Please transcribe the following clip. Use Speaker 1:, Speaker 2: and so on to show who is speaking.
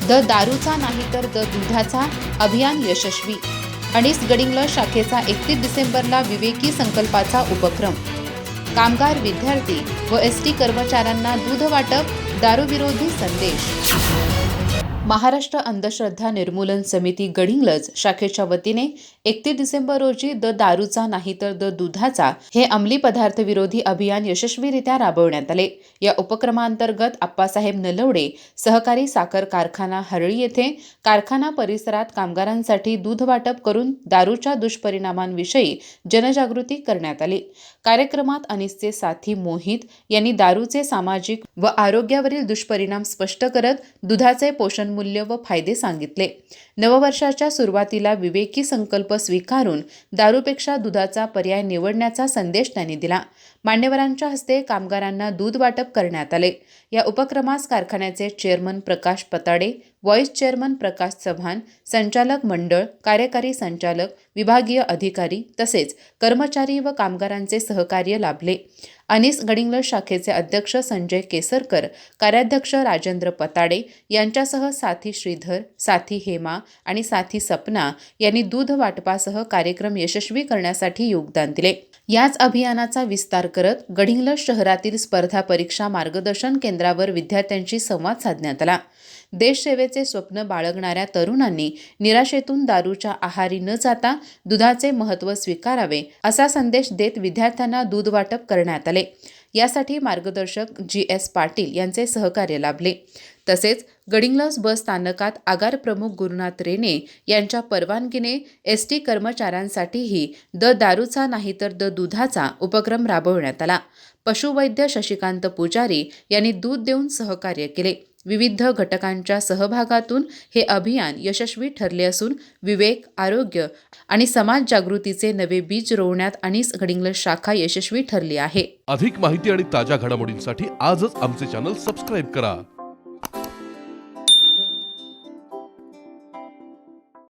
Speaker 1: The दारूचा नाही तर the दुधाचा अभियान यशस्वी. अनिस गडिंग्लज शाखेचा 31 डिसेंबरला विवेकी संकल्पाचा उपक्रम. कामगार, विद्यार्थी व एसटी कर्मचाऱ्यांना दूध वाटप, दारूविरोधी संदेश. महाराष्ट्र अंधश्रद्धा निर्मूलन समिती गडिंग्लज शाखेच्या वतीने 31 डिसेंबर रोजी द दारूचा नाही तर द दुधाचा हे अंमली पदार्थ विरोधी अभियान यशस्वीरित्या राबवण्यात आले. या उपक्रमांतर्गत आप्पासाहेब नलवडे सहकारी साखर कारखाना हरळी येथे कारखाना परिसरात कामगारांसाठी दूध वाटप करून दारूच्या दुष्परिणामांविषयी जनजागृती करण्यात आली. कार्यक्रमात अनिसचे साथी मोहित यांनी दारूचे सामाजिक व आरोग्यावरील दुष्परिणाम स्पष्ट करत दुधाचे पोषण मूल्य व फायदे सांगितले. नववर्षाच्या सुरुवातीला विवेकी संकल्प स्वीकारून दारूपेक्षा दुधाचा पर्याय निवडण्याचा संदेश त्यांनी दिला. मान्यवरांच्या हस्ते कामगारांना दूध वाटप करण्यात आले. या उपक्रमास कारखान्याचे चेअरमन प्रकाश पताडे, व्हाईस चेअरमन प्रकाश चव्हाण, संचालक मंडळ, कार्यकारी संचालक, विभागीय अधिकारी तसेच कर्मचारी व कामगारांचे सहकार्य लाभले. अनिस गडिंग्लज शाखेचे अध्यक्ष संजय केसरकर, कार्याध्यक्ष राजेंद्र पताडे यांच्यासह साथी श्रीधर, साथी हेमा आणि साथी सपना यांनी दूध वाटपासह कार्यक्रम यशस्वी करण्यासाठी योगदान दिले. याच अभियानाचा विस्तार करत गडिंग्लज शहरातील स्पर्धा परीक्षा मार्गदर्शन केंद्रावर विद्यार्थ्यांशी संवाद साधण्यात आला. देशसेवेचे स्वप्न बाळगणाऱ्या तरुणांनी निराशेतून दारूच्या आहारी न जाता दुधाचे महत्त्व स्वीकारावे असा संदेश देत विद्यार्थ्यांना दूध वाटप करण्यात आले. यासाठी मार्गदर्शक GS पाटील यांचे सहकार्य लाभले. तसेच गडिंग्लज बस स्थानकात आगार प्रमुख गुरुनाथ रेणे यांच्या परवानगीने एसटी कर्मचाऱ्यांसाठीही द दारूचा नाही तर द दुधाचा उपक्रम राबवण्यात आला. पशुवैद्य शशिकांत पुजारी यांनी दूध देऊन सहकार्य केले. विविध घटकांच्या सहभागातून हे अभियान यशस्वी ठरले असून विवेक, आरोग्य आणि समाज जागृतीचे नवे बीज रोवण्यात अनिस गडिंग्लज शाखा यशस्वी ठरली आहे.
Speaker 2: अधिक माहिती आणि ताज्या घडामोडींसाठी आजच आमचे चॅनल सबस्क्राईब करा.